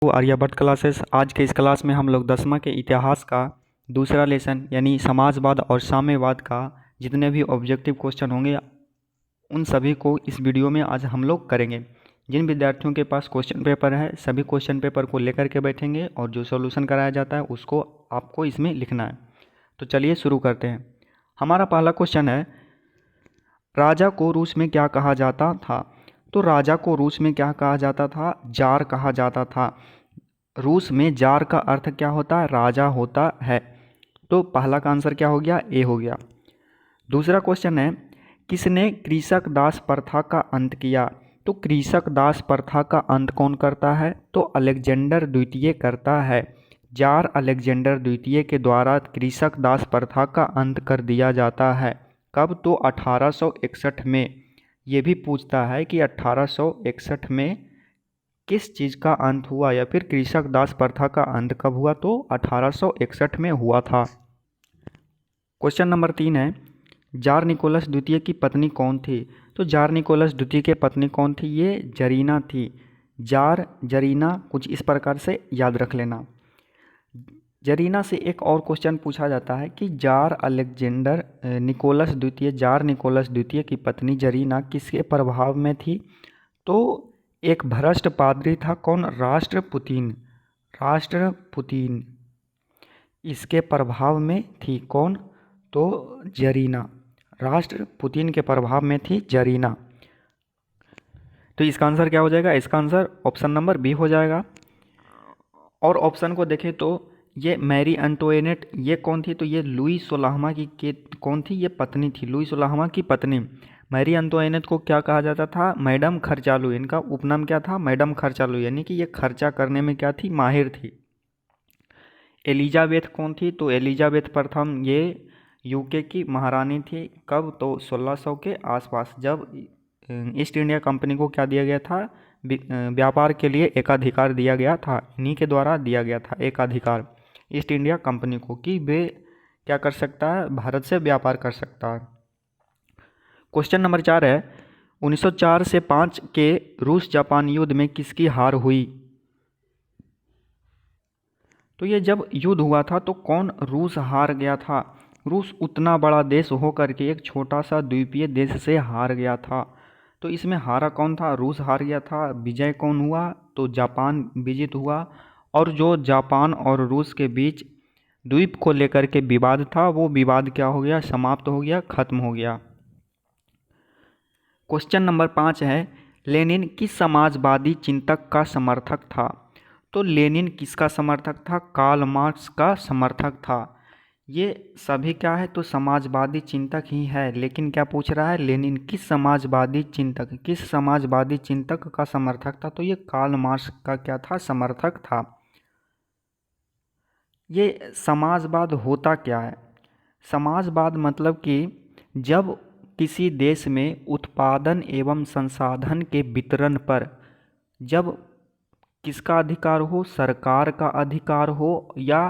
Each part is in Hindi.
आर्यभट्ट क्लासेस। आज के इस क्लास में हम लोग 10वीं के इतिहास का दूसरा लेसन यानी समाजवाद और साम्यवाद का जितने भी ऑब्जेक्टिव क्वेश्चन होंगे उन सभी को इस वीडियो में आज हम लोग करेंगे। जिन विद्यार्थियों के पास क्वेश्चन पेपर है सभी क्वेश्चन पेपर को लेकर के बैठेंगे और जो सॉल्यूशन कराया जाता है उसको आपको इसमें लिखना है। तो चलिए शुरू करते हैं। हमारा पहला क्वेश्चन है, राजा को रूस में क्या कहा जाता था? तो राजा को रूस में क्या कहा जाता था? जार कहा जाता था। रूस में जार का अर्थ क्या होता है? राजा होता है। तो पहला का आंसर क्या हो गया? ए हो गया। दूसरा क्वेश्चन है, किसने कृषक दास प्रथा का अंत किया? तो कृषक दास प्रथा का अंत कौन करता है? तो अलेक्जेंडर द्वितीय करता है। जार अलेक्जेंडर द्वितीय के द्वारा कृषक दास प्रथा का अंत कर दिया जाता है। कब? तो 1861 में। ये भी पूछता है कि 1861 में किस चीज़ का अंत हुआ या फिर कृषक दास प्रथा का अंत कब हुआ? तो 1861 में हुआ था। क्वेश्चन नंबर 3 है, जार निकोलस द्वितीय की पत्नी कौन थी? तो जार निकोलस द्वितीय की पत्नी कौन थी? ये जरीना थी। जार जरीना कुछ इस प्रकार से याद रख लेना। जरीना से एक और क्वेश्चन पूछा जाता है कि जार अलेक्जेंडर निकोलस द्वितीय, जार निकोलस द्वितीय की पत्नी जरीना किसके प्रभाव में थी? तो एक भ्रष्ट पादरी था। कौन? राष्ट्रपुतीन। राष्ट्रपुतीन इसके प्रभाव में थी। कौन? तो जरीना। राष्ट्रपुतीन के प्रभाव में थी जरीना। तो इसका आंसर क्या हो जाएगा? इसका आंसर ऑप्शन नंबर बी हो जाएगा। और ऑप्शन को देखें तो ये मैरी एंटोइनेट ये कौन थी? तो ये लुई 16वां की कौन थी? ये पत्नी थी, लुई 16वां की पत्नी। मैरी एंटोइनेट को क्या कहा जाता था? मैडम खर्चालू। इनका उपनाम क्या था? मैडम खर्चालू, यानी कि ये खर्चा करने में क्या थी? माहिर थी। एलिजाबेथ कौन थी? तो एलिजाबेथ प्रथम ये यूके की महारानी थी। कब? तो 1600 के आसपास, जब ईस्ट इंडिया कंपनी को क्या दिया गया था? व्यापार के लिए एकाधिकार दिया गया था। इन्हीं के द्वारा दिया गया था एकाधिकार ईस्ट इंडिया कंपनी को कि वे क्या कर सकता है? भारत से व्यापार कर सकता है। क्वेश्चन नंबर 4 है, 1904 से 5 के रूस जापान युद्ध में किसकी हार हुई? तो ये जब युद्ध हुआ था तो कौन? रूस हार गया था। रूस उतना बड़ा देश होकर के एक छोटा सा द्वीपीय देश से हार गया था। तो इसमें हारा कौन था? रूस हार गया था। विजय कौन हुआ? तो जापान विजित हुआ। और जो जापान और रूस के बीच द्वीप को लेकर के विवाद था वो विवाद क्या हो गया? समाप्त हो गया, खत्म हो गया। क्वेश्चन नंबर 5 है, लेनिन किस समाजवादी चिंतक का समर्थक था? तो लेनिन किसका समर्थक था? कार्ल मार्क्स का समर्थक था। ये सभी क्या है? तो समाजवादी चिंतक ही है, लेकिन क्या पूछ रहा है? लेनिन किस समाजवादी चिंतक, किस समाजवादी चिंतक का समर्थक था? तो ये कार्ल मार्क्स का क्या था? समर्थक था। ये समाजवाद होता क्या है? समाजवाद मतलब कि जब किसी देश में उत्पादन एवं संसाधन के वितरण पर जब किसका अधिकार हो? सरकार का अधिकार हो या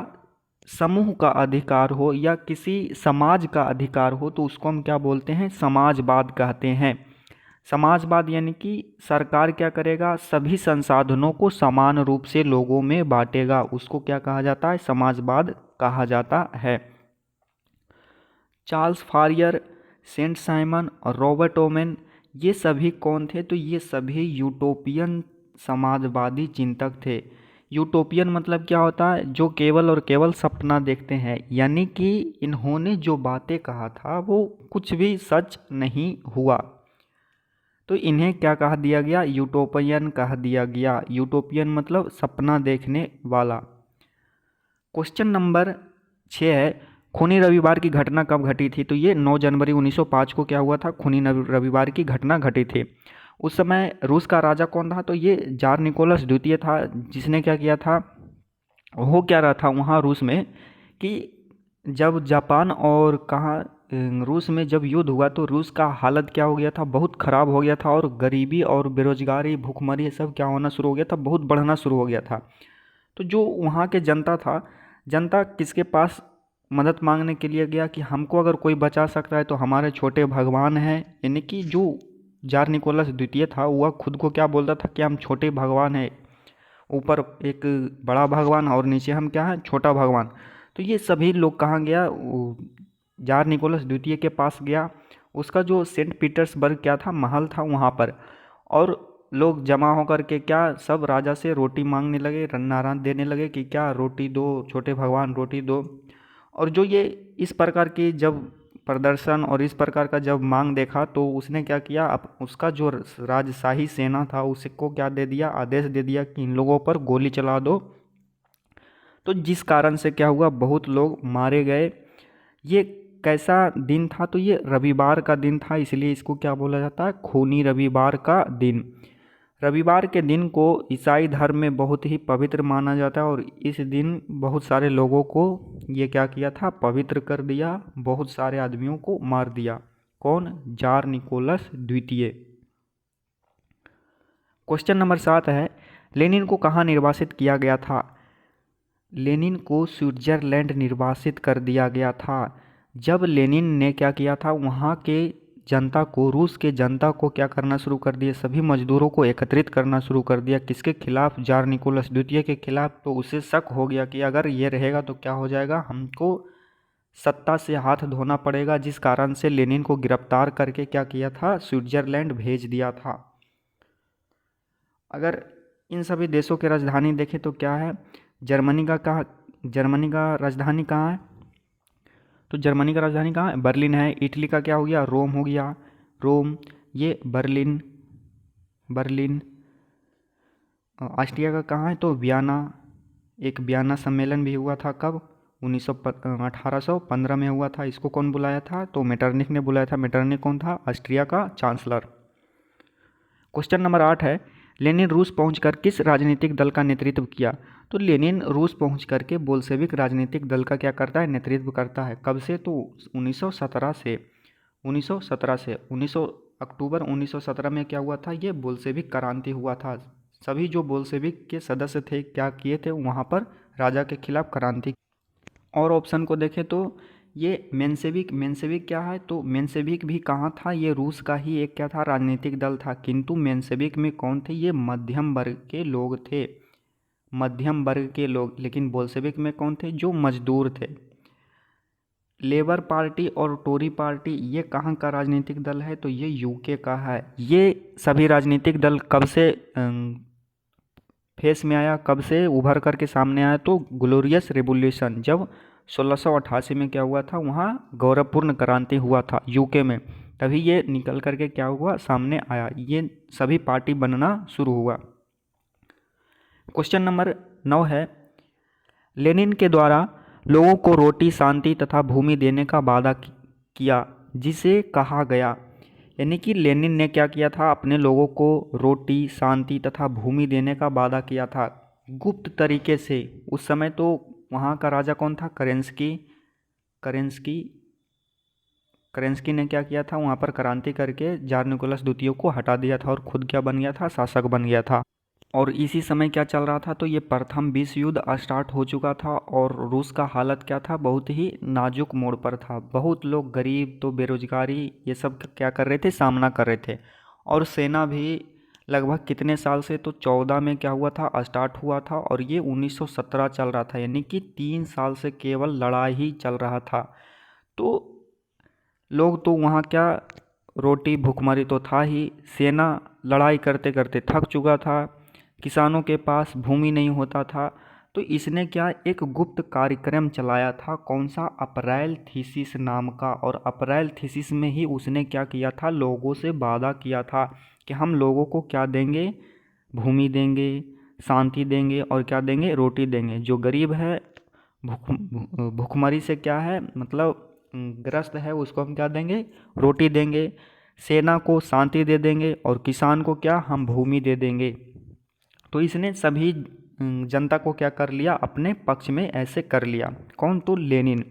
समूह का अधिकार हो या किसी समाज का अधिकार हो, तो उसको हम क्या बोलते हैं? समाजवाद कहते हैं। समाजवाद यानी कि सरकार क्या करेगा? सभी संसाधनों को समान रूप से लोगों में बांटेगा, उसको क्या कहा जाता है? समाजवाद कहा जाता है। चार्ल्स फॉरियर, सेंट साइमन और रॉबर्ट ओवेन ये सभी कौन थे? तो ये सभी यूटोपियन समाजवादी चिंतक थे। यूटोपियन मतलब क्या होता है? जो केवल और केवल सपना देखते हैं, यानी कि इन्होंने जो बातें कहा था वो कुछ भी सच नहीं हुआ, तो इन्हें क्या कहा दिया गया? यूटोपियन कहा दिया गया। यूटोपियन मतलब सपना देखने वाला। क्वेश्चन नंबर 6 है, खूनी रविवार की घटना कब घटी थी? तो ये 9 जनवरी 1905 को क्या हुआ था? खूनी रविवार की घटना घटी थी। उस समय रूस का राजा कौन था? तो ये जार निकोलस द्वितीय था, जिसने क्या किया था? हो क्या रहा था वहाँ रूस में कि जब जापान और कहाँ रूस में जब युद्ध हुआ तो रूस का हालत क्या हो गया था? बहुत ख़राब हो गया था, और गरीबी और बेरोजगारी, भूखमरी ये सब क्या होना शुरू हो गया था? बहुत बढ़ना शुरू हो गया था। तो जो वहाँ के जनता था, जनता किसके पास मदद मांगने के लिए गया कि हमको अगर कोई बचा सकता है तो हमारे छोटे भगवान हैं। यानी कि जो जार निकोलस द्वितीय था वह खुद को क्या बोलता था कि हम छोटे भगवान हैं। ऊपर एक बड़ा भगवान और नीचे हम क्या है, छोटा भगवान। तो ये सभी लोग कहाँ गया, जार निकोलस द्वितीय के पास गया। उसका जो सेंट पीटर्सबर्ग क्या था, महल था वहाँ पर। और लोग जमा होकर के क्या, सब राजा से रोटी मांगने लगे, नाराज देने लगे कि क्या रोटी दो छोटे भगवान, रोटी दो। और जो ये इस प्रकार की जब प्रदर्शन और इस प्रकार का जब मांग देखा तो उसने क्या किया, अब उसका जो राजशाही सेना था उसको क्या दे दिया, आदेश दे दिया कि इन लोगों पर गोली चला दो। तो जिस कारण से क्या हुआ, बहुत लोग मारे गए। ये कैसा दिन था, तो ये रविवार का दिन था, इसलिए इसको क्या बोला जाता है, खूनी रविवार का दिन। रविवार के दिन को ईसाई धर्म में बहुत ही पवित्र माना जाता है और इस दिन बहुत सारे लोगों को ये क्या किया था, पवित्र कर दिया, बहुत सारे आदमियों को मार दिया। कौन, जार निकोलस द्वितीय। क्वेश्चन नंबर 7 है, लेनिन को कहाँ निर्वासित किया गया था। लेनिन को स्विट्जरलैंड निर्वासित कर दिया गया था। जब लेनिन ने क्या किया था, वहाँ के जनता को, रूस के जनता को क्या करना शुरू कर दिया, सभी मजदूरों को एकत्रित करना शुरू कर दिया। किसके खिलाफ, जार निकोलस द्वितीय के खिलाफ। तो उसे शक हो गया कि अगर ये रहेगा तो क्या हो जाएगा, हमको सत्ता से हाथ धोना पड़ेगा। जिस कारण से लेनिन को गिरफ्तार करके क्या किया था, स्विट्जरलैंड भेज दिया था। अगर इन सभी देशों के राजधानी देखें तो क्या है, जर्मनी का राजधानी कहाँ है, तो जर्मनी का राजधानी कहाँ है, बर्लिन है। इटली का क्या हो गया, रोम हो गया, रोम। ये बर्लिन। ऑस्ट्रिया का कहाँ है, तो वियना। एक वियना सम्मेलन भी हुआ था, कब, 1815 में हुआ था। इसको कौन बुलाया था, तो मेटरनिख ने बुलाया था। मेटरनिख कौन था, ऑस्ट्रिया का चांसलर। क्वेश्चन नंबर 8 है, लेनिन रूस पहुंचकर किस राजनीतिक दल का नेतृत्व किया। तो लेनिन रूस पहुंच करके बोल्शेविक राजनीतिक दल का क्या करता है, नेतृत्व करता है। कब से, तो 1917 से 19 अक्टूबर 1917 में क्या हुआ था, ये बोल्शेविक क्रांति हुआ था। सभी जो बोल्शेविक के सदस्य थे क्या किए थे, वहाँ पर राजा के खिलाफ क्रांति। और ऑप्शन को देखें तो ये मेंशेविक क्या है, तो मेंशेविक भी कहाँ था, ये रूस का ही एक क्या था, राजनीतिक दल था। किंतु मेंशेविक में कौन थे, ये मध्यम वर्ग के लोग थे, मध्यम वर्ग के लोग। लेकिन बोल्शेविक में कौन थे, जो मजदूर थे। लेबर पार्टी और टोरी पार्टी ये कहाँ का राजनीतिक दल है, तो ये यूके का है। ये सभी राजनीतिक दल कब से फेस में आया, कब से उभर कर के सामने आया, तो ग्लोरियस रेवोल्यूशन, जब 1688 में क्या हुआ था, वहाँ गौरवपूर्ण क्रांति हुआ था यूके में, तभी ये निकल करके क्या हुआ, सामने आया। ये सभी पार्टी बनना शुरू हुआ। क्वेश्चन नंबर 9 है, लेनिन के द्वारा लोगों को रोटी, शांति तथा भूमि देने का वादा किया, जिसे कहा गया। यानी कि लेनिन ने क्या किया था, अपने लोगों को रोटी, शांति तथा भूमि देने का वादा किया था गुप्त तरीके से। उस समय तो वहाँ का राजा कौन था, करेंस्की ने क्या किया था, वहाँ पर क्रांति करके जार निकोलस द्वितीय को हटा दिया था और खुद क्या बन गया था, शासक बन गया था। और इसी समय क्या चल रहा था, तो ये प्रथम विश्व युद्ध स्टार्ट हो चुका था और रूस का हालत क्या था, बहुत ही नाजुक मोड़ पर था। बहुत लोग गरीब, तो बेरोजगारी, ये सब क्या कर रहे थे, सामना कर रहे थे। और सेना भी लगभग कितने साल से, तो 14 में क्या हुआ था, स्टार्ट हुआ था और ये 1917 चल रहा था। यानी कि 3 साल से केवल लड़ाई ही चल रहा था। तो लोग तो वहाँ क्या, रोटी भुखमरी तो था ही, सेना लड़ाई करते करते थक चुका था, किसानों के पास भूमि नहीं होता था। तो इसने क्या, एक गुप्त कार्यक्रम चलाया था, कौन सा, अप्रैल थीसिस नाम का। और अप्रैल थीसिस में ही उसने क्या किया था, लोगों से वादा किया था कि हम लोगों को क्या देंगे, भूमि देंगे, शांति देंगे और क्या देंगे, रोटी देंगे। जो गरीब है, भुखमरी से क्या है, मतलब ग्रस्त है, उसको हम क्या देंगे, रोटी देंगे। सेना को शांति दे देंगे और किसान को क्या, हम भूमि दे देंगे। तो इसने सभी जनता को क्या कर लिया, अपने पक्ष में ऐसे कर लिया। कौन, तो लेनिन।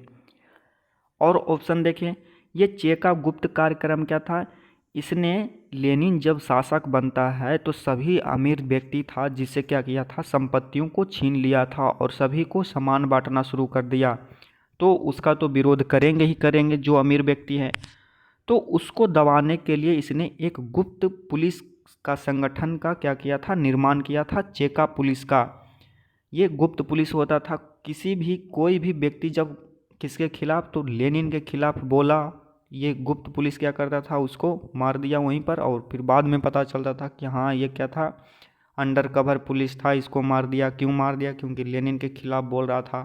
और ऑप्शन देखें, ये चेका गुप्त कार्यक्रम क्या था, इसने, लेनिन जब शासक बनता है तो सभी अमीर व्यक्ति था जिससे क्या किया था, संपत्तियों को छीन लिया था और सभी को समान बांटना शुरू कर दिया। तो उसका तो विरोध करेंगे ही करेंगे जो अमीर व्यक्ति है। तो उसको दबाने के लिए इसने एक गुप्त पुलिस का संगठन का क्या किया था, निर्माण किया था, चेका पुलिस का। ये गुप्त पुलिस होता था। किसी भी कोई भी व्यक्ति जब किसके खिलाफ, तो लेनिन के खिलाफ बोला, ये गुप्त पुलिस क्या करता था, उसको मार दिया वहीं पर। और फिर बाद में पता चलता था कि हाँ ये क्या था, अंडर कवर पुलिस था, इसको मार दिया। क्यों मार दिया? क्योंकि लेनिन के खिलाफ बोल रहा था।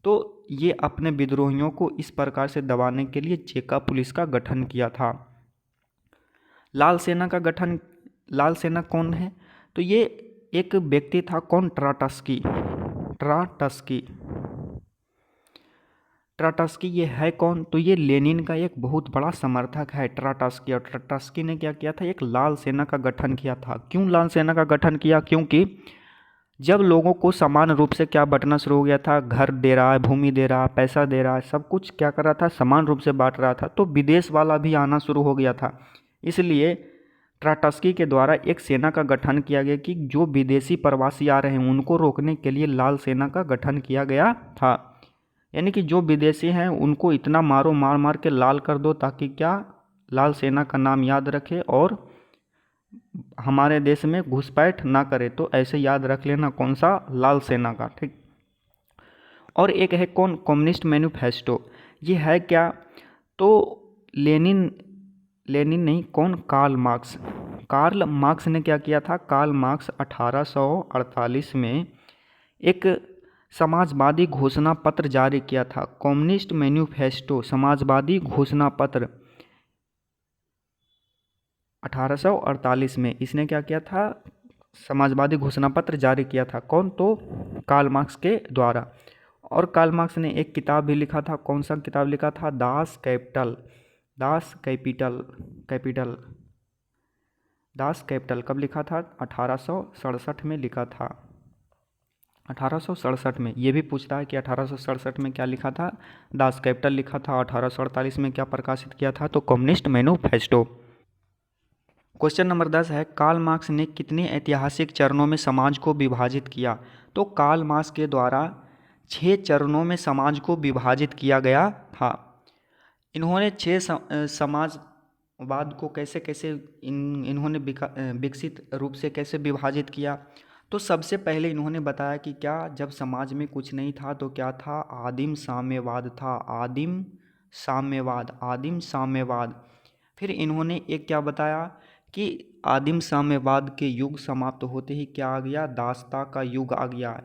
तो ये अपने विद्रोहियों को इस प्रकार से दबाने के लिए चेका पुलिस का गठन किया था। लाल सेना का गठन, लाल सेना कौन है? तो ये एक व्यक्ति था, कौन? ट्राटस्की। ट्राटस्की, ट्राटस्की ये है कौन? तो ये लेनिन का एक बहुत बड़ा समर्थक है, ट्राटस्की। और ट्राटस्की ने क्या किया था, एक लाल सेना का गठन किया था। क्यों लाल सेना का गठन किया? क्योंकि जब लोगों को समान रूप से क्या बंटना शुरू हो गया था, घर दे रहा है, भूमि दे रहा है, पैसा दे रहा है, सब कुछ क्या कर रहा था, समान रूप से बांट रहा था, तो विदेश वाला भी आना शुरू हो गया था। इसलिए ट्राटस्की के द्वारा एक सेना का गठन किया गया कि जो विदेशी प्रवासी आ रहे हैं उनको रोकने के लिए लाल सेना का गठन किया गया था। यानी कि जो विदेशी हैं उनको इतना मारो, मार मार के लाल कर दो, ताकि क्या, लाल सेना का नाम याद रखे और हमारे देश में घुसपैठ ना करे। तो ऐसे याद रख लेना, कौन सा? लाल सेना का। ठीक। और एक है कौन? Communist manifesto. ये है क्या? तो लेनिन, लेनिन नहीं, कौन? Karl marks. कार्ल मार्क्स ने क्या किया था? कार्ल मार्क्स 1848 में एक समाजवादी घोषणा पत्र जारी किया था, कम्युनिस्ट मैनिफेस्टो, समाजवादी घोषणा पत्र। 1848 में इसने क्या किया था? समाजवादी घोषणा पत्र जारी किया था। कौन? तो कार्ल मार्क्स के द्वारा। और कार्ल मार्क्स ने एक किताब भी लिखा था। कौन सा किताब लिखा था? Das Kapital. Das Kapital, capital, Das Kapital कब लिखा था? 1867 में लिखा था। 1867 में। ये भी पूछता है कि 1867 में क्या लिखा था? दास कैपिटल लिखा था। 1848 में क्या प्रकाशित किया था? तो कम्युनिस्ट मैनिफेस्टो। क्वेश्चन नंबर 10 है, कार्ल मार्क्स ने कितने ऐतिहासिक चरणों में समाज को विभाजित किया? तो कार्ल मार्क्स के द्वारा 6 चरणों में समाज को विभाजित किया गया था। इन्होंने 6 समाजवाद को कैसे कैसे इन्होंने विकसित रूप से कैसे विभाजित किया? तो सबसे पहले इन्होंने बताया कि क्या, जब समाज में कुछ नहीं था तो क्या था? आदिम साम्यवाद था। आदिम साम्यवाद, आदिम साम्यवाद। फिर इन्होंने एक क्या बताया कि आदिम साम्यवाद के युग समाप्त होते ही क्या आ गया? दासता का युग आ गया,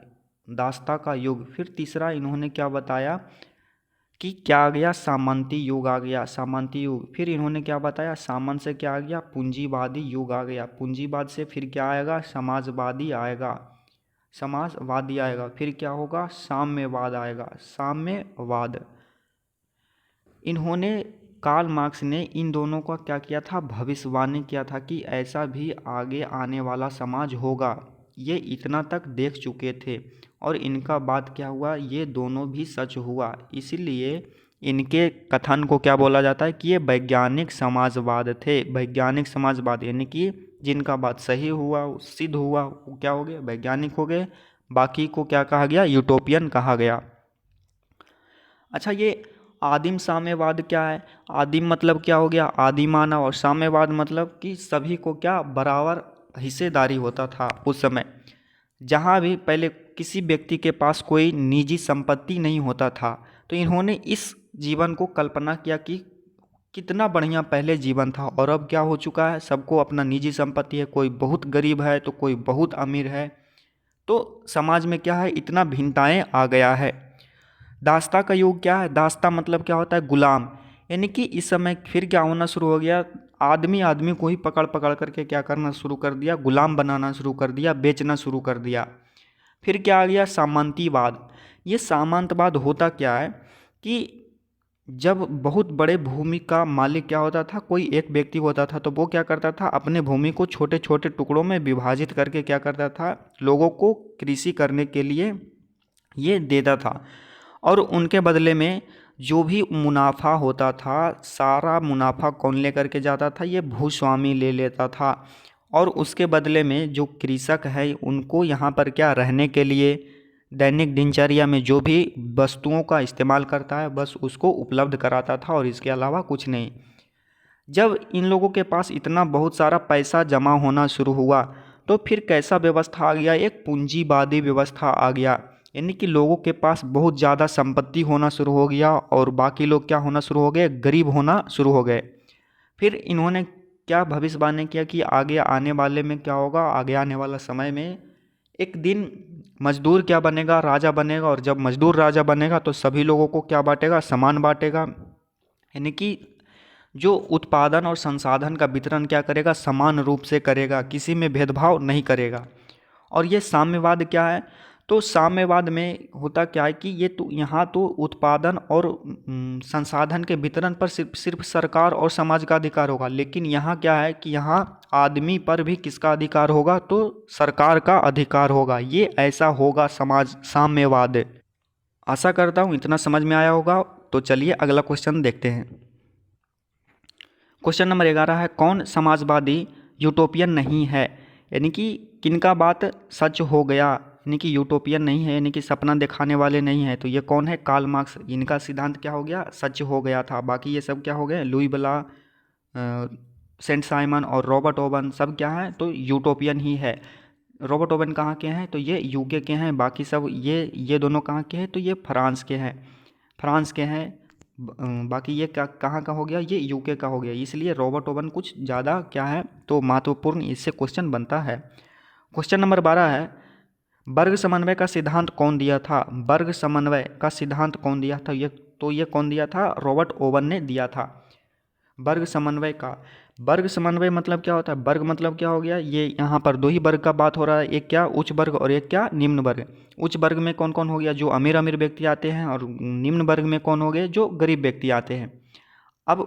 दासता का युग। फिर तीसरा इन्होंने क्या बताया कि क्या आ गया? सामंती युग आ गया, सामंती युग। फिर इन्होंने क्या बताया? सामंत से क्या आ गया? पूंजीवादी युग आ गया। पूंजीवाद से फिर क्या आएगा? समाजवादी आएगा, समाजवादी आएगा। फिर क्या होगा? साम्यवाद आएगा, साम्यवाद। इन्होंने, कार्ल मार्क्स ने इन दोनों का क्या किया था? भविष्यवाणी किया था कि ऐसा भी आगे आने वाला समाज होगा। ये इतना तक देख चुके थे और इनका बात क्या हुआ? ये दोनों भी सच हुआ। इसीलिए इनके कथन को क्या बोला जाता है कि ये वैज्ञानिक समाजवाद थे। वैज्ञानिक समाजवाद यानी कि जिनका बात सही हुआ, सिद्ध हुआ, वो क्या हो गए? वैज्ञानिक हो गए। बाकी को क्या कहा गया? यूटोपियन कहा गया। अच्छा, ये आदिम साम्यवाद क्या है? आदिम मतलब क्या हो गया? आदि मानव। और साम्यवाद मतलब कि सभी को क्या? बराबर हिस्सेदारी होता था उस समय। जहाँ भी पहले किसी व्यक्ति के पास कोई निजी संपत्ति नहीं होता था, तो इन्होंने इस जीवन को कल्पना किया कि कितना बढ़िया पहले जीवन था और अब क्या हो चुका है? सबको अपना निजी संपत्ति है, कोई बहुत गरीब है तो कोई बहुत अमीर है। तो समाज में क्या है? इतना भिन्नताएं आ गया है। दासता का युग क्या है? दासता मतलब क्या होता है? गुलाम। यानी कि इस समय फिर क्या होना शुरू हो गया? आदमी आदमी को ही पकड़ पकड़ करके क्या करना शुरू कर दिया? गुलाम बनाना शुरू कर दिया, बेचना शुरू कर दिया। फिर क्या आ गया? सामंतीवाद। ये सामंतवाद होता क्या है कि जब बहुत बड़े भूमि का मालिक क्या होता था? कोई एक व्यक्ति होता था, तो वो क्या करता था? अपने भूमि को छोटे छोटे टुकड़ों में विभाजित करके क्या करता था? लोगों को कृषि करने के लिए ये देता था और उनके बदले में जो भी मुनाफा होता था, सारा मुनाफा कौन लेकर के जाता था? ये भूस्वामी ले लेता था। और उसके बदले में जो कृषक है उनको यहाँ पर क्या रहने के लिए दैनिक दिनचर्या में जो भी वस्तुओं का इस्तेमाल करता है बस उसको उपलब्ध कराता था और इसके अलावा कुछ नहीं। जब इन लोगों के पास इतना बहुत सारा पैसा जमा होना शुरू हुआ तो फिर कैसा व्यवस्था आ गया, एक पूंजीवादी व्यवस्था आ गया। यानी कि लोगों के पास बहुत ज़्यादा संपत्ति होना शुरू हो गया और बाकी लोग क्या होना शुरू हो गए, गरीब होना शुरू हो गए। फिर इन्होंने क्या भविष्यवाणी किया कि आगे आने वाले में क्या होगा, आगे आने वाला समय में एक दिन मजदूर क्या बनेगा, राजा बनेगा, और जब मजदूर राजा बनेगा तो सभी लोगों को क्या बांटेगा, समान बांटेगा। यानी कि जो उत्पादन और संसाधन का वितरण क्या करेगा, समान रूप से करेगा, किसी में भेदभाव नहीं करेगा। और ये साम्यवाद क्या है, तो साम्यवाद में होता क्या है कि ये तो यहाँ तो उत्पादन और संसाधन के वितरण पर सिर्फ सरकार और समाज का अधिकार होगा, लेकिन यहाँ क्या है कि यहाँ आदमी पर भी किसका अधिकार होगा, तो सरकार का अधिकार होगा। ये ऐसा होगा समाज साम्यवाद। आशा करता हूँ इतना समझ में आया होगा। तो चलिए अगला क्वेश्चन देखते हैं। क्वेश्चन नंबर 11 है, कौन समाजवादी यूटोपियन नहीं है? यानी कि किनका बात सच हो गया, यानी कि यूटोपियन नहीं है, यानी कि सपना दिखाने वाले नहीं है। तो ये कौन है, कार्ल मार्क्स। इनका सिद्धांत क्या हो गया, सच हो गया था। बाकी ये सब क्या हो गए, लुई ब्ला, सेंट साइमन और रॉबर्ट ओवन, सब क्या है, तो यूटोपियन ही है। रॉबर्ट ओवन कहाँ के हैं, तो ये यूके के हैं। बाकी सब ये दोनों कहाँ के हैं, तो ये फ्रांस के हैं, फ्रांस के हैं। बाकी ये कहाँ का हो गया, ये यूके का हो गया। इसलिए रॉबर्ट ओवन कुछ ज़्यादा क्या है, तो महत्वपूर्ण इससे क्वेश्चन बनता है। क्वेश्चन नंबर 12 है, वर्ग समन्वय का सिद्धांत कौन दिया था? वर्ग समन्वय का सिद्धांत कौन दिया था? ये कौन दिया था, रॉबर्ट ओवन ने दिया था। वर्ग समन्वय का, वर्ग समन्वय मतलब क्या होता है, वर्ग मतलब क्या हो गया, ये यहाँ पर दो ही वर्ग का बात हो रहा है, एक क्या उच्च वर्ग और एक क्या निम्न वर्ग। उच्च वर्ग में कौन कौन हो गया, जो अमीर अमीर व्यक्ति आते हैं, और निम्न वर्ग में कौन हो गए, जो गरीब व्यक्ति आते हैं। अब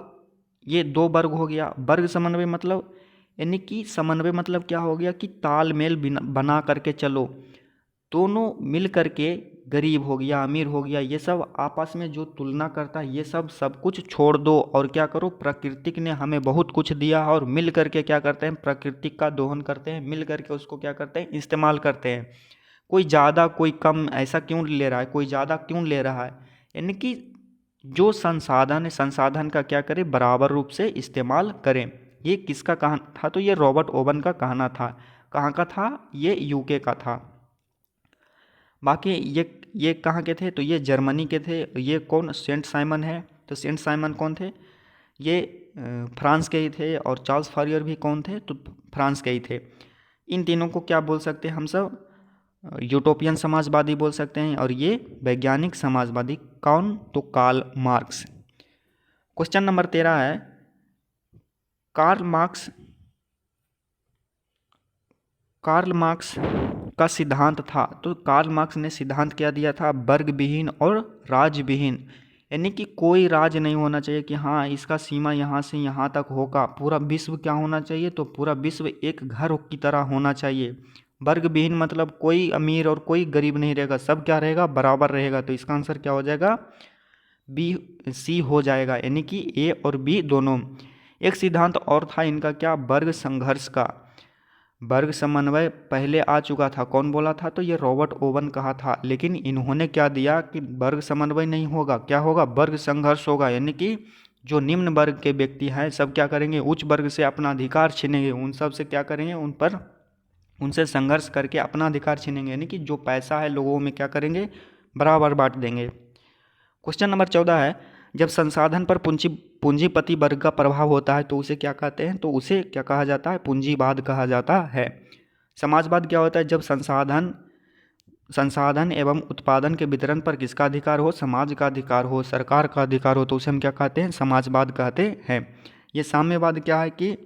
ये दो वर्ग हो गया। वर्ग समन्वय मतलब, यानी कि समन्वय मतलब क्या हो गया कि तालमेल बना करके चलो, दोनों मिल करके, गरीब हो गया अमीर हो गया, ये सब आपस में जो तुलना करता है, ये सब कुछ छोड़ दो और क्या करो, प्रकृति ने हमें बहुत कुछ दिया और मिल करके क्या करते हैं, प्रकृति का दोहन करते हैं, मिल करके उसको क्या करते हैं, इस्तेमाल करते हैं। कोई ज़्यादा कोई कम ऐसा क्यों ले रहा है, कोई ज़्यादा क्यों ले रहा है, यानी कि जो संसाधन है, संसाधन का क्या करें, बराबर रूप से इस्तेमाल करें। ये किसका कहना था, तो ये रॉबर्ट ओवन का कहना था। कहाँ का था, ये यूके का था। बाकी ये कहाँ के थे, तो ये जर्मनी के थे। ये कौन, सेंट साइमन है, तो सेंट साइमन कौन थे, ये फ्रांस के ही थे। और चार्ल्स फॉरियर भी कौन थे, तो फ्रांस के ही थे। इन तीनों को क्या बोल सकते हैं हम सब, यूटोपियन समाजवादी बोल सकते हैं। और ये वैज्ञानिक समाजवादी कौन, तो कार्ल मार्क्स। क्वेश्चन नंबर 13 है, कार्ल मार्क्स का सिद्धांत था। तो कार्ल मार्क्स ने सिद्धांत क्या दिया था, वर्ग विहीन और राज्य विहीन। यानी कि कोई राज्य नहीं होना चाहिए कि हाँ इसका सीमा यहाँ से यहाँ तक होगा, पूरा विश्व क्या होना चाहिए, तो पूरा विश्व एक घर की तरह होना चाहिए। वर्ग विहीन मतलब कोई अमीर और कोई गरीब नहीं रहेगा, सब क्या रहेगा, बराबर रहेगा। तो इसका आंसर क्या हो जाएगा, सी हो जाएगा, यानी कि ए और बी दोनों। एक सिद्धांत और था इनका क्या, वर्ग संघर्ष का। वर्ग समन्वय पहले आ चुका था, कौन बोला था, तो ये रॉबर्ट ओवन कहा था। लेकिन इन्होंने क्या दिया कि वर्ग समन्वय नहीं होगा, क्या होगा, वर्ग संघर्ष होगा। यानी कि जो निम्न वर्ग के व्यक्ति हैं सब क्या करेंगे, उच्च वर्ग से अपना अधिकार छीनेंगे, उन सब से क्या करेंगे, उनसे संघर्ष करके अपना अधिकार छीनेंगे। यानी कि जो पैसा है लोगों में क्या करेंगे, बराबर बांट देंगे। क्वेश्चन नंबर 14 है, जब संसाधन पर पूंजीपति वर्ग का प्रभाव होता है तो उसे क्या कहते हैं, तो उसे क्या कहा जाता है, पूंजीवाद कहा जाता है। समाजवाद क्या होता है, जब संसाधन एवं उत्पादन के वितरण पर किसका अधिकार हो, समाज का अधिकार हो, सरकार का अधिकार हो, तो उसे हम क्या कहते हैं, समाजवाद कहते हैं। ये साम्यवाद क्या है कि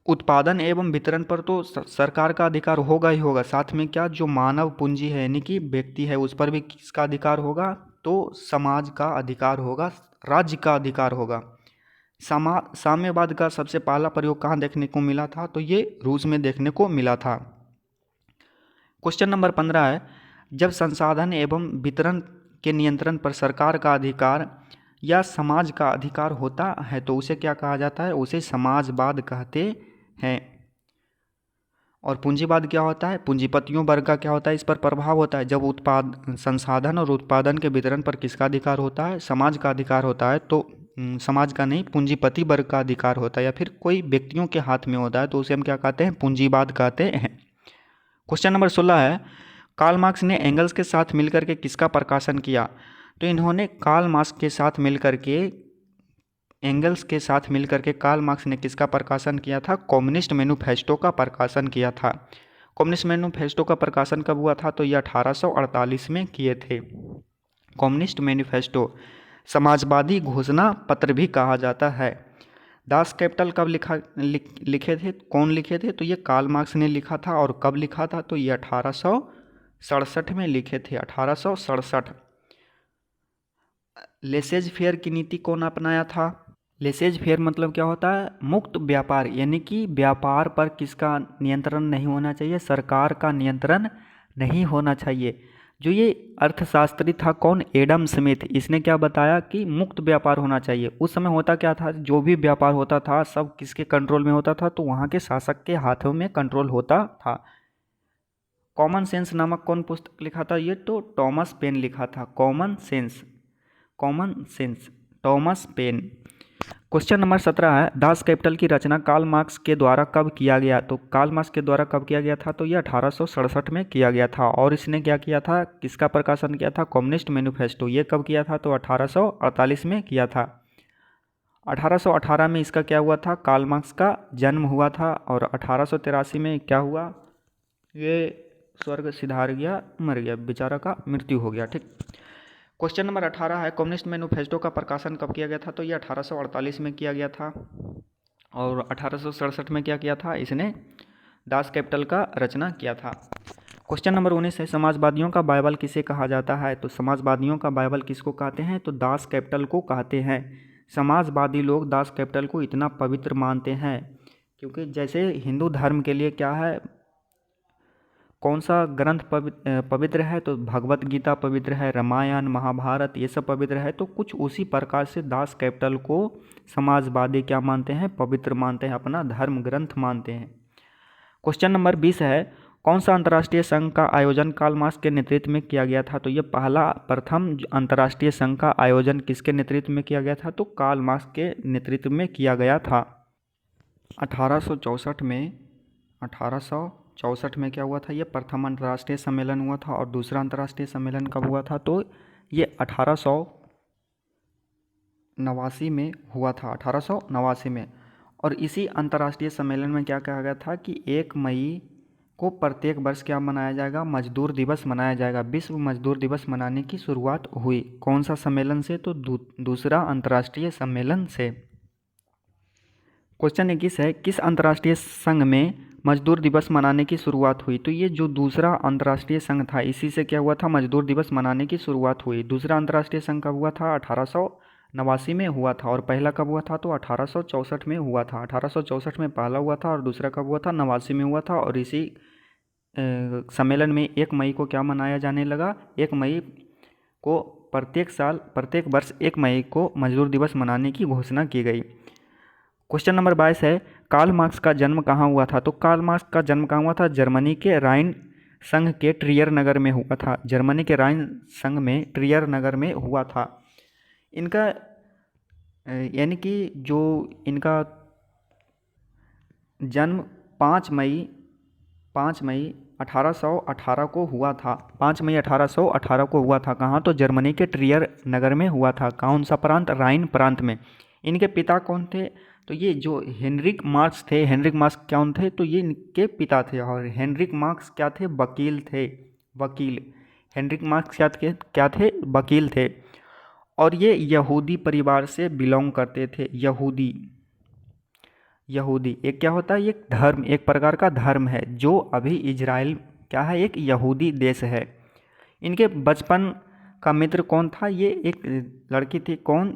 उत्पादन एवं वितरण पर तो सरकार का अधिकार होगा ही होगा, साथ में क्या, जो मानव पूंजी है यानी कि व्यक्ति है उस पर भी किसका अधिकार होगा, तो समाज का अधिकार होगा, राज्य का अधिकार होगा। साम्यवाद का सबसे पहला प्रयोग कहाँ देखने को मिला था, तो ये रूस में देखने को मिला था। क्वेश्चन नंबर 15 है, जब संसाधन एवं वितरण के नियंत्रण पर सरकार का अधिकार या समाज का अधिकार होता है तो उसे क्या कहा जाता है, उसे समाजवाद कहते हैं। और पूंजीवाद क्या होता है, पूंजीपतियों वर्ग का क्या होता है, इस पर प्रभाव होता है। जब संसाधन और उत्पादन के वितरण पर किसका अधिकार होता है, समाज का अधिकार होता है, तो समाज का नहीं, पूंजीपति वर्ग का अधिकार होता है या फिर कोई व्यक्तियों के हाथ में होता है तो उसे हम क्या कहते हैं, पूंजीवाद कहते हैं। क्वेश्चन नंबर 16 है, कार्ल मार्क्स ने एंगल्स के साथ मिलकर के किसका प्रकाशन किया? तो इन्होंने कार्ल मार्क्स के साथ मिलकर के, एंगल्स के साथ मिलकर के कार्ल मार्क्स ने किसका प्रकाशन किया था? कम्युनिस्ट मैनिफेस्टो का प्रकाशन किया था। कम्युनिस्ट मैनिफेस्टो का प्रकाशन कब हुआ था? तो ये 1848 में किए थे। कम्युनिस्ट मैनिफेस्टो समाजवादी घोषणा पत्र भी कहा जाता है। दास कैपिटल कब लिखे थे? कौन लिखे थे? तो ये कार्ल मार्क्स ने लिखा था। और कब लिखा था? तो ये 1867 में लिखे थे, 1867। लेसेज फेयर की नीति कौन अपनाया था? लेसेज फेयर मतलब क्या होता है? मुक्त व्यापार, यानी कि व्यापार पर किसका नियंत्रण नहीं होना चाहिए? सरकार का नियंत्रण नहीं होना चाहिए। जो ये अर्थशास्त्री था कौन? एडम स्मिथ, इसने क्या बताया कि मुक्त व्यापार होना चाहिए। उस समय होता क्या था, जो भी व्यापार होता था सब किसके कंट्रोल में होता था? तो वहाँ के शासक के हाथों में कंट्रोल होता था। कॉमन सेंस नामक कौन पुस्तक लिखा था? ये तो टॉमस पेन लिखा था। Common Sense Thomas Paine. Question number 17 है, दास कैपिटल की रचना कार्ल मार्क्स के द्वारा कब किया गया? तो कार्ल मार्क्स के द्वारा कब किया गया था? तो ये 1867 में किया गया था। और इसने क्या किया था? किसका प्रकाशन किया था? Communist manifesto. ये कब किया था? तो 1848 में किया था। 1818 में इसका क्या हुआ था? कार्ल मार्क्स का जन्म हुआ था। और 1883 में क्या हुआ? ये स्वर्ग सिधार गया, मर गया, बेचारा का मृत्यु हो गया। ठीक। क्वेश्चन नंबर 18 है, कम्युनिस्ट मैनिफेस्टो का प्रकाशन कब किया गया था? तो ये 1848 में किया गया था। और 1867 में क्या किया था? इसने दास कैपिटल का रचना किया था। क्वेश्चन नंबर 19 है, समाजवादियों का बाइबल किसे कहा जाता है? तो समाजवादियों का बाइबल किसको कहते हैं? तो दास कैपिटल को कहते हैं। समाजवादी लोग दास कैपिटल को इतना पवित्र मानते हैं क्योंकि जैसे हिंदू धर्म के लिए क्या है, कौन सा ग्रंथ पवित्र है? तो भगवत गीता पवित्र है, रामायण महाभारत ये सब पवित्र है। तो कुछ उसी प्रकार से दास कैपिटल को समाजवादी क्या मानते हैं? पवित्र मानते हैं, अपना धर्म ग्रंथ मानते हैं। क्वेश्चन नंबर 20 है, कौन सा अंतर्राष्ट्रीय संघ का आयोजन कार्ल मार्क्स के नेतृत्व में किया गया था? तो ये प्रथम अंतर्राष्ट्रीय संघ का आयोजन किसके नेतृत्व में किया गया था? तो कार्ल मार्क्स के नेतृत्व में किया गया था। 1864 में क्या हुआ था? ये प्रथम अंतर्राष्ट्रीय सम्मेलन हुआ था। और दूसरा अंतर्राष्ट्रीय सम्मेलन कब हुआ था? तो ये 1889 में हुआ था, 1889 में। और इसी अंतर्राष्ट्रीय सम्मेलन में क्या कहा गया था कि 1 मई को प्रत्येक वर्ष क्या मनाया जाएगा? मजदूर दिवस मनाया जाएगा। विश्व मजदूर दिवस मनाने की शुरुआत हुई कौन सा सम्मेलन से? तो दूसरा अंतर्राष्ट्रीय सम्मेलन से। क्वेश्चन 21 है, किस अंतर्राष्ट्रीय संघ में मजदूर दिवस मनाने की शुरुआत हुई? तो ये जो दूसरा अंतर्राष्ट्रीय संघ था इसी से क्या हुआ था? मजदूर दिवस मनाने की शुरुआत हुई। दूसरा अंतर्राष्ट्रीय संघ कब हुआ था? 1889 में हुआ था। और पहला कब हुआ था? तो 1864 में हुआ था। 1864 में पहला हुआ था और दूसरा कब हुआ था? 89 में हुआ था। और इसी सम्मेलन में 1 मई को क्या मनाया जाने लगा? 1 मई को प्रत्येक वर्ष 1 मई को मजदूर दिवस मनाने की घोषणा की गई। क्वेश्चन नंबर 22 है, कार्ल मार्क्स का जन्म कहाँ हुआ था? तो कार्ल मार्क्स का जन्म कहाँ हुआ था? जर्मनी के राइन संघ के ट्रियर नगर में हुआ था। जर्मनी के राइन संघ में ट्रियर नगर में हुआ था। इनका यानी कि जो इनका जन्म 5 मई 1818 को हुआ था। 5 मई 1818 को हुआ था। कहाँ? तो जर्मनी के ट्रियर नगर में हुआ था। कौन सा प्रांत? राइन प्रांत में। इनके पिता कौन थे? तो ये जो हेनरिक मार्क्स थे, हेनरिक मार्क्स कौन थे? तो ये इनके पिता थे। और हेनरिक मार्क्स क्या थे? वकील थे, वकील। हेनरिक मार्क्स क्या थे? वकील थे। और ये यहूदी परिवार से बिलोंग करते थे। यहूदी एक क्या होता है? ये धर्म, एक प्रकार का धर्म है जो अभी इजराइल क्या है? एक यहूदी देश है। इनके बचपन का मित्र कौन था? ये एक लड़की थी, कौन?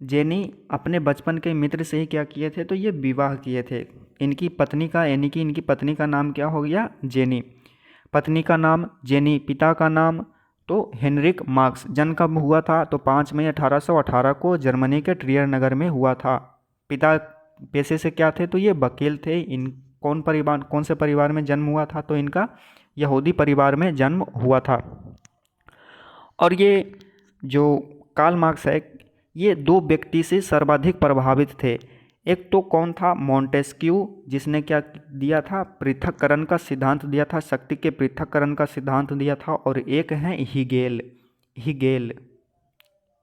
जेनी अपने बचपन के मित्र से ही क्या किए थे? तो ये विवाह किए थे। इनकी पत्नी का, यानी कि इनकी पत्नी का नाम क्या हो गया? जेनी। पत्नी का नाम जेनी, पिता का नाम तो हेनरिक मार्क्स। जन्म कब हुआ था? तो 5 मई 1818 को जर्मनी के ट्रियर नगर में हुआ था। पिता पेशे से क्या थे? तो ये वकील थे। इन कौन से परिवार में जन्म हुआ था? तो इनका यहूदी परिवार में जन्म हुआ था। और ये जो कार्ल मार्क्स है ये दो व्यक्ति से सर्वाधिक प्रभावित थे। एक तो कौन था? मॉन्टेस्क्यू, जिसने क्या दिया था? पृथक्करण का सिद्धांत दिया था, शक्ति के पृथक्करण का सिद्धांत दिया था। और एक है हीगेल। हीगेल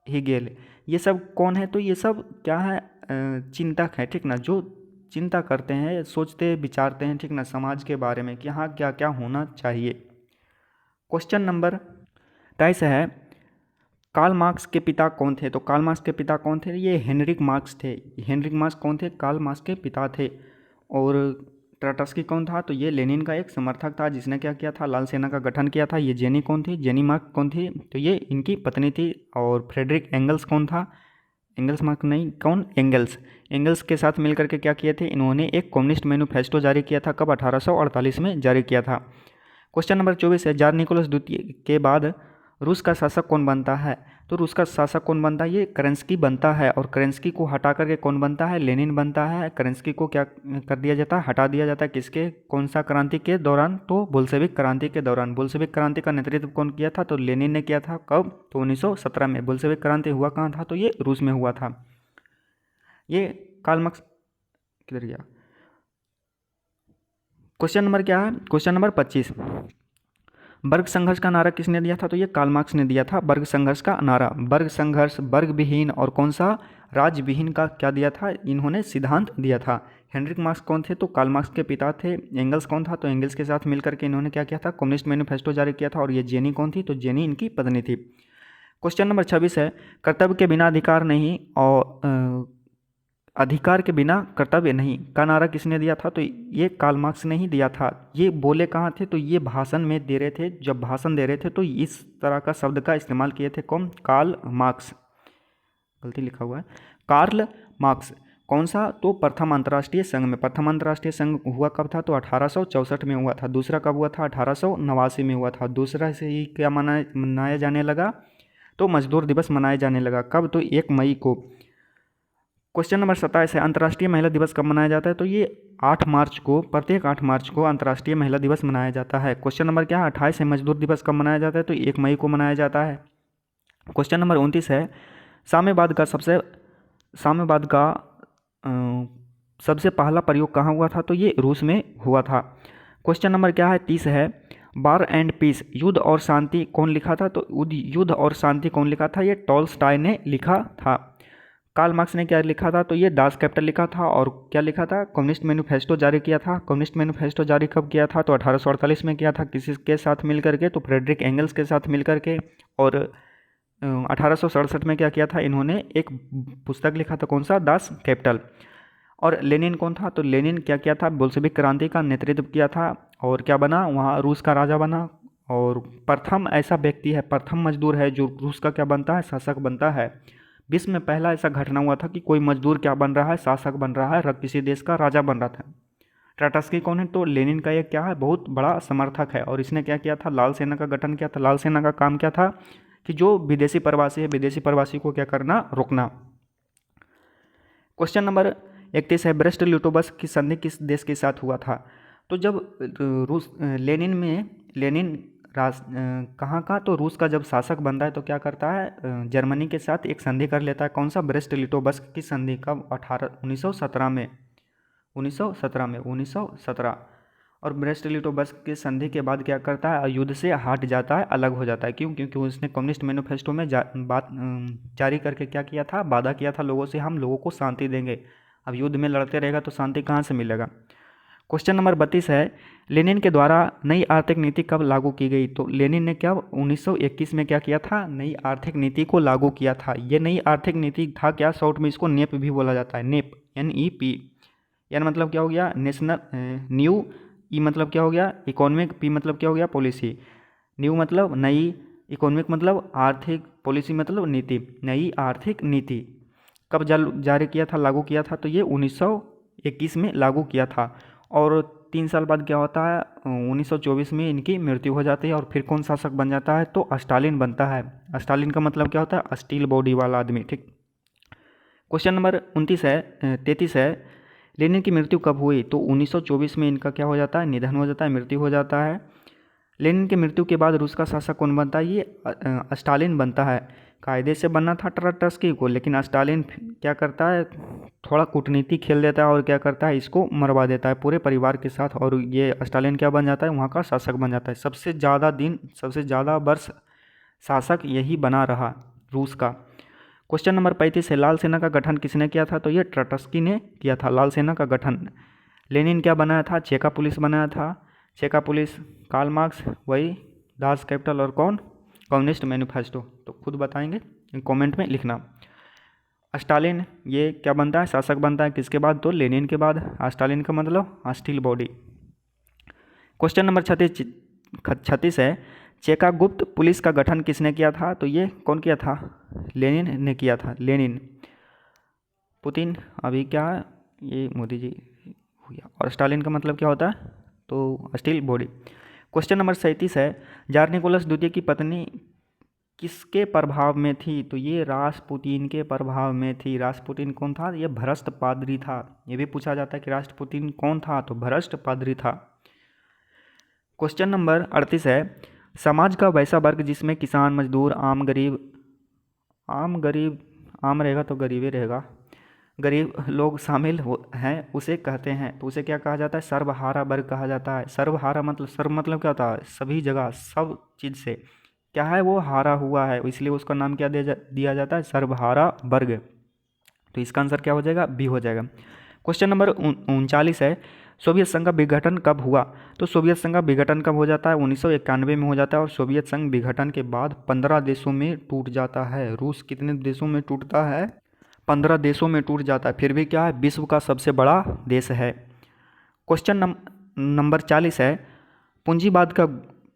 हीगेल ये सब कौन है? तो ये सब क्या है? चिंतक है, ठीक ना, जो चिंता करते हैं, सोचते विचारते हैं, ठीक ना, समाज के बारे में कि हाँ क्या क्या होना चाहिए। क्वेश्चन नंबर 23 है, कार्ल मार्क्स के पिता कौन थे? तो कार्ल मार्क्स के पिता कौन थे? ये हेनरिक मार्क्स थे। हेनरिक मार्क्स कौन थे? कार्ल मार्क्स के पिता थे। और ट्रॉट्स्की कौन था? तो ये लेनिन का एक समर्थक था, जिसने क्या किया था? लाल सेना का गठन किया था। ये जेनी कौन थी? जेनी मार्क्स कौन थी? तो ये इनकी पत्नी थी। और फ्रेडरिक एंगल्स कौन था? एंगल्स मार्क नहीं, कौन? एंगल्स। एंगल्स के साथ मिलकर के क्या किए थे? इन्होंने एक कम्युनिस्ट मैनिफेस्टो जारी किया था। कब? 1848 में जारी किया था। क्वेश्चन नंबर 24 है, जार निकोलस द्वितीय के बाद रूस का शासक कौन बनता है? तो रूस का शासक कौन बनता है? ये केरेंस्की बनता है। और केरेंस्की को हटा करके कौन बनता है? लेनिन बनता है। केरेंस्की को क्या कर दिया जाता है? हटा दिया जाता है। किसके? कौन सा क्रांति के दौरान? तो बोल्शेविक क्रांति के दौरान। बोल्शेविक क्रांति का नेतृत्व कौन किया था? तो लेनिन ने किया था। कब? तो 1917 में। बोल्शेविक क्रांति हुआ कहाँ था? तो ये रूस में हुआ था। ये कार्ल मार्क्स किधर गया? क्वेश्चन नंबर क्या है? क्वेश्चन नंबर 25, वर्ग संघर्ष का नारा किसने दिया था? तो ये कार्ल मार्क्स ने दिया था वर्ग संघर्ष का नारा। वर्ग संघर्ष, वर्ग विहीन और कौन सा? राज्य विहीन का क्या दिया था? इन्होंने सिद्धांत दिया था। हेनरिक मार्क्स कौन थे? तो कार्ल मार्क्स के पिता थे। एंगल्स कौन था? तो एंगल्स के साथ मिलकर के इन्होंने क्या किया था? कम्युनिस्ट मैनिफेस्टो जारी किया था। और ये जेनी कौन थी? तो जेनी इनकी पत्नी थी। क्वेश्चन नंबर 26 है, कर्तव्य के बिना अधिकार नहीं और अधिकार के बिना कर्तव्य नहीं का नारा किसने दिया था? तो ये कार्ल मार्क्स ने ही दिया था। ये बोले कहाँ थे? तो ये भाषण में दे रहे थे। जब भाषण दे रहे थे तो इस तरह का शब्द का इस्तेमाल किए थे। कौन? Karl Marx. गलती लिखा हुआ है, कार्ल मार्क्स। कौन सा? तो प्रथम अंतर्राष्ट्रीय संघ में। प्रथम अंतर्राष्ट्रीय संघ हुआ कब था? तो 1864 में हुआ था। दूसरा कब हुआ था? 1889 में हुआ था। दूसरा से ही क्या मनाया जाने लगा? तो मजदूर दिवस मनाया जाने लगा। कब? तो 1 मई को। क्वेश्चन नंबर 27 है, अंतर्राष्ट्रीय महिला दिवस कब मनाया जाता है? तो ये 8 मार्च को, प्रत्येक 8 मार्च को अंतर्राष्ट्रीय महिला दिवस मनाया जाता है। क्वेश्चन नंबर क्या है? 28 है, मजदूर दिवस कब मनाया जाता है? तो 1 मई को मनाया जाता है। क्वेश्चन नंबर 29 है, साम्यवाद का सबसे पहला प्रयोग कहाँ हुआ था? तो ये रूस में हुआ था। क्वेश्चन नंबर क्या है? 30 है, वार एंड पीस, युद्ध और शांति कौन लिखा था? तो युद्ध और शांति कौन लिखा था? ये टॉल्स्टॉय ने लिखा था। कार्ल मार्क्स ने क्या लिखा था? तो ये दास कैपिटल लिखा था। और क्या लिखा था? कम्युनिस्ट मैनिफेस्टो जारी किया था। कम्युनिस्ट मैनिफेस्टो जारी कब किया था? तो 1848 में किया था। किसी के साथ मिल करके? तो फ्रेडरिक एंगल्स के साथ मिल करके। और 1867 में क्या किया था? इन्होंने एक पुस्तक लिखा था। कौन सा? Das Kapital. और लेनिन कौन था? तो लेनिन क्या किया था? बोल्शेविक क्रांति का नेतृत्व किया था। और क्या बना? वहाँ रूस का राजा बना। और प्रथम ऐसा व्यक्ति है, प्रथम मजदूर है जो रूस का क्या बनता है? शासक बनता है। विश्व में पहला ऐसा घटना हुआ था कि कोई मजदूर क्या बन रहा है? शासक बन रहा है, किसी देश का राजा बन रहा था। ट्रॉट्स्की कौन है? तो लेनिन का ये क्या है? बहुत बड़ा समर्थक है। और इसने क्या किया था? लाल सेना का गठन किया था। लाल सेना का काम क्या था? कि जो विदेशी प्रवासी है, विदेशी प्रवासी को क्या करना? रोकना। क्वेश्चन नंबर 31 है, ब्रेस्ट लिटोवस्क की संधि किस देश के साथ हुआ था? तो जब लेनिन कहाँ का? तो रूस का जब शासक बनता है तो क्या करता है? जर्मनी के साथ एक संधि कर लेता है। कौन सा? ब्रेस्ट लिटोवस्क की संधि। कब? 1917 में। 1917। और ब्रेस्ट लिटोवस्क की संधि के बाद क्या करता है? युद्ध से हट जाता है, अलग हो जाता है। क्यों? क्योंकि उसने कम्युनिस्ट मैनिफेस्टो में बात जारी करके क्या किया था? वादा किया था लोगों से, हम लोगों को शांति देंगे। अब युद्ध में लड़ते रहेगा तो शांति कहाँ से मिलेगा? क्वेश्चन नंबर 32 है, लेनिन के द्वारा नई आर्थिक नीति कब लागू की गई? तो लेनिन ने क्या 1921 में क्या किया था? नई आर्थिक नीति को लागू किया था। ये नई आर्थिक नीति था क्या? शॉर्ट में इसको नेप भी बोला जाता है। NEP, NEP। यानी मतलब क्या हो गया? नेशनल। न्यू। ई मतलब क्या हो गया? इकोनॉमिक। पी मतलब क्या हो गया? पॉलिसी। न्यू मतलब नई, इकोनॉमिक मतलब आर्थिक, पॉलिसी मतलब नीति। नई आर्थिक नीति कब जारी किया था, लागू किया था? तो ये 1921 में लागू किया था। और 3 साल बाद क्या होता है? 1924 में इनकी मृत्यु हो जाती है। और फिर कौन शासक बन जाता है? तो स्टालिन बनता है। स्टालिन का मतलब क्या होता है? स्टील बॉडी वाला आदमी। ठीक। क्वेश्चन नंबर 33 है, लेनिन की मृत्यु कब हुई? तो 1924 में इनका क्या हो जाता है? निधन हो जाता है, मृत्यु हो जाता है। लेनिन की मृत्यु के बाद रूस का शासक कौन बनता है? ये स्टालिन बनता है। कायदे से बनना था ट्रॉट्स्की को, लेकिन स्टालिन क्या करता है, थोड़ा कूटनीति खेल देता है और क्या करता है, इसको मरवा देता है पूरे परिवार के साथ, और ये स्टालिन क्या बन जाता है, वहाँ का शासक बन जाता है। सबसे ज़्यादा वर्ष शासक यही बना रहा रूस का। क्वेश्चन नंबर 35 है, लाल सेना का गठन किसने किया था, तो ये ट्रॉट्स्की ने किया था लाल सेना का गठन। लेनिन क्या बनाया था, चेका पुलिस बनाया था। चेका पुलिस, कार्ल मार्क्स वही दास कैपिटल, और कौन, कम्युनिस्ट मैनिफेस्टो। तो खुद बताएंगे, कमेंट में लिखना। स्टालिन ये क्या बनता है, शासक बनता है किसके बाद, तो लेनिन के बाद। स्टालिन का मतलब स्टील बॉडी। क्वेश्चन नंबर 36 है, चेका गुप्त पुलिस का गठन किसने किया था, तो ये कौन किया था, लेनिन ने किया था। लेनिन। पुतिन अभी क्या है, ये मोदी जी हो गया। और स्टालिन का मतलब क्या होता है, तो स्टील बॉडी। क्वेश्चन नंबर 37 है, जार निकोलस द्वितीय की पत्नी किसके प्रभाव में थी, तो ये रासपुतीन के प्रभाव में थी। रासपुतीन कौन था, ये भ्रष्ट पादरी था। ये भी पूछा जाता है कि रासपुतीन कौन था, तो भ्रष्ट पादरी था। क्वेश्चन नंबर 38 है, समाज का वैसा वर्ग जिसमें किसान, मजदूर, आम रहेगा तो गरीब ही रहेगा, गरीब लोग शामिल हैं, उसे कहते हैं, तो उसे क्या कहा जाता है, सर्वहारा वर्ग कहा जाता है। सर्वहारा मतलब, सर्व मतलब क्या होता है, सभी जगह, सब चीज़ से क्या है, वो हारा हुआ है, इसलिए उसका नाम क्या दिया जाता है, सर्वहारा वर्ग। तो इसका आंसर क्या हो जाएगा, बी हो जाएगा। क्वेश्चन नंबर 39 है, सोवियत संघ का विघटन कब हुआ, तो सोवियत संघ का विघटन कब हो जाता है, 1991 में हो जाता है, और सोवियत संघ विघटन के बाद 15 देशों में टूट जाता है। रूस कितने देशों में टूटता है, 15 देशों में टूट जाता है, फिर भी क्या है, विश्व का सबसे बड़ा देश है। क्वेश्चन नंबर 40 है,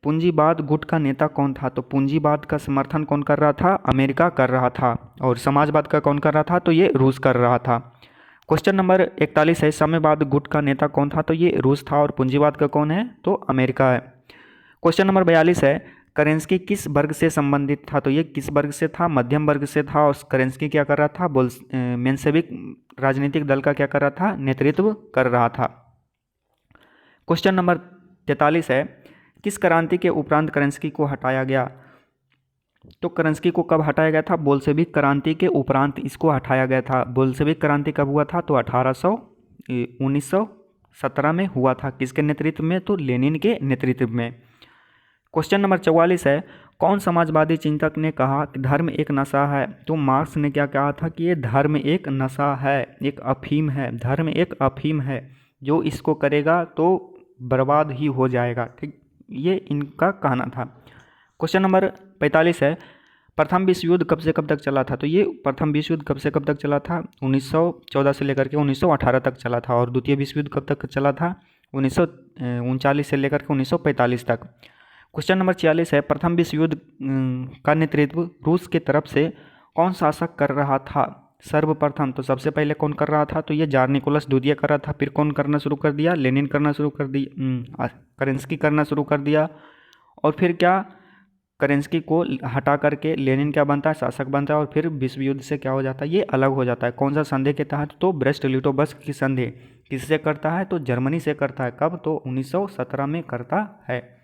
पूंजीवाद गुट का नेता कौन था, तो पूंजीवाद का समर्थन कौन कर रहा था, अमेरिका कर रहा था, और समाजवाद का कौन कर रहा था, तो ये रूस कर रहा था। क्वेश्चन नंबर 41 है, साम्यवाद गुट का नेता कौन था, तो ये रूस था, और पूंजीवाद का कौन है, तो अमेरिका है। क्वेश्चन नंबर 42 है, करेंस्की किस वर्ग से संबंधित था, तो ये किस वर्ग से था, मध्यम वर्ग से था, और करेंस्की क्या कर रहा था, मेंशेविक राजनीतिक दल का क्या कर रहा था, नेतृत्व कर रहा था। क्वेश्चन नंबर 43 है, किस क्रांति के उपरांत करेंस्की को हटाया गया, तो करेंस्की को कब हटाया गया था, बोल्शेविक क्रांति के उपरांत इसको हटाया गया था। बोल्शेविक क्रांति कब हुआ था, तो 1917 में हुआ था, किसके नेतृत्व में, तो लेनिन के नेतृत्व में। क्वेश्चन नंबर 44 है, कौन समाजवादी चिंतक ने कहा कि धर्म एक नशा है, तो मार्क्स ने क्या कहा था कि ये धर्म एक नशा है, एक अफीम है, धर्म एक अफीम है, जो इसको करेगा तो बर्बाद ही हो जाएगा। ठीक, ये इनका कहना था। क्वेश्चन नंबर 45 है, प्रथम विश्व युद्ध कब से कब तक चला था, तो ये प्रथम विश्व युद्ध कब से कब तक चला था, 1914 से लेकर के 1918 तक चला था, और द्वितीय विश्व युद्ध कब तक चला था, 1939 से लेकर के 1945 तक। क्वेश्चन नंबर 46 है, प्रथम विश्व युद्ध का नेतृत्व रूस के तरफ से कौन शासक कर रहा था, सर्वप्रथम, तो सबसे पहले कौन कर रहा था, तो ये जार निकोलस द्वितीय कर रहा था, फिर कौन करना शुरू कर दिया, लेनिन करना शुरू कर दिया, करेंस्की करना शुरू कर दिया, और फिर क्या, करेंस्की को हटा करके लेनिन क्या बनता है, शासक बनता है, और फिर विश्व युद्ध से क्या हो जाता है, ये अलग हो जाता है। कौन सा संधि के तहत, तो ब्रेस्ट-लिटोव्स्क की संधि। किससे करता है, तो जर्मनी से करता है, कब, तो 1917 में करता है।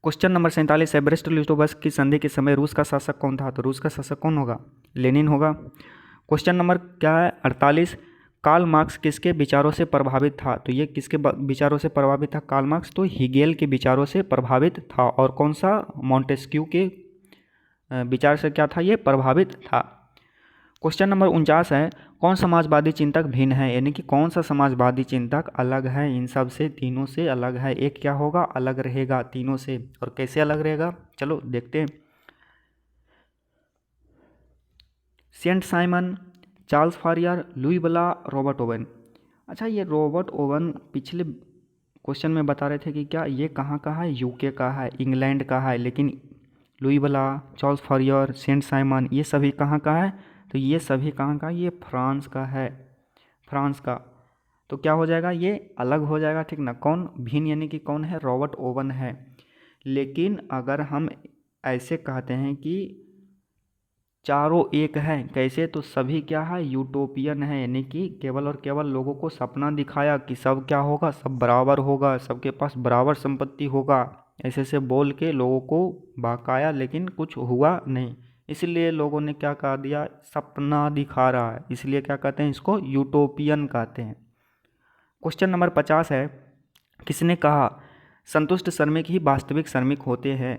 क्वेश्चन नंबर 47 है, ब्रेस्ट-लिटोव्स्क की संधि के समय रूस का शासक कौन था, तो रूस का शासक कौन होगा, लेनिन होगा। क्वेश्चन नंबर क्या है, 48, कार्ल मार्क्स किसके विचारों से प्रभावित था, तो ये किसके विचारों से प्रभावित था, कार्ल मार्क्स, तो हीगेल के विचारों से प्रभावित था, और कौन सा, मॉन्टेस्क्यू के विचार से क्या था, ये प्रभावित था। क्वेश्चन नंबर 49 है, कौन समाजवादी चिंतक भिन्न है, यानी कि कौन सा समाजवादी चिंतक अलग है इन सब से, तीनों से अलग है, एक क्या होगा, अलग रहेगा तीनों से, और कैसे अलग रहेगा, चलो देखते हैं। Saint Simon, Charles Fourier, Louis Blanc, Robert Owen. अच्छा, ये रॉबर्ट ओवन पिछले क्वेश्चन में बता रहे थे कि क्या ये कहाँ का है, यूके का है, इंग्लैंड का है, लेकिन लुई ब्ला, चार्ल्स फॉरियर, सेंट साइमन, ये सभी कहाँ का है, तो ये सभी कहाँ का, ये फ्रांस का है, फ्रांस का। तो क्या हो जाएगा, ये अलग हो जाएगा, ठीक ना। कौन भिन्न, यानी कि कौन है, रॉबर्ट ओवन है। लेकिन अगर हम ऐसे कहते हैं कि चारों एक हैं, कैसे, तो सभी क्या है, यूटोपियन है, यानी कि केवल और केवल लोगों को सपना दिखाया कि सब क्या होगा, सब बराबर होगा, सबके पास बराबर संपत्ति होगा, ऐसे ऐसे बोल के लोगों को बहकाया, लेकिन कुछ हुआ नहीं। इसलिए लोगों ने क्या कहा दिया, सपना दिखा रहा है, इसलिए क्या कहते हैं इसको, यूटोपियन कहते हैं। क्वेश्चन नंबर 50 है, किसने कहा संतुष्ट श्रमिक ही वास्तविक श्रमिक होते हैं?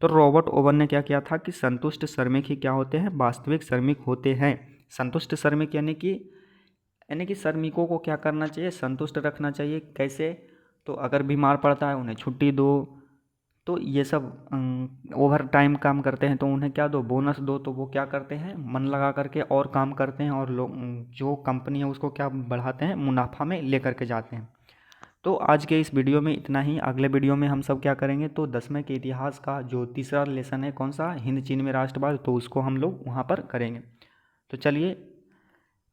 तो रॉबर्ट ओवन ने क्या किया था कि संतुष्ट श्रमिक ही क्या होते हैं, वास्तविक श्रमिक होते हैं। संतुष्ट श्रमिक यानी कि श्रमिकों को क्या करना चाहिए, संतुष्ट रखना चाहिए। कैसे? तो अगर बीमार पड़ता है उन्हें छुट्टी दो, तो ये सब ओवर टाइम काम करते हैं तो उन्हें क्या दो, बोनस दो। तो वो क्या करते हैं, मन लगा करके और काम करते हैं, और लोग जो कंपनी है उसको क्या बढ़ाते हैं, मुनाफा में लेकर के जाते हैं। तो आज के इस वीडियो में इतना ही। अगले वीडियो में हम सब क्या करेंगे, तो 10वें के इतिहास का जो तीसरा लेसन है, कौन सा, हिंद चीन में राष्ट्रवाद, तो उसको हम लोग वहाँ पर करेंगे। तो चलिए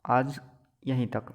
आज यहीं तक।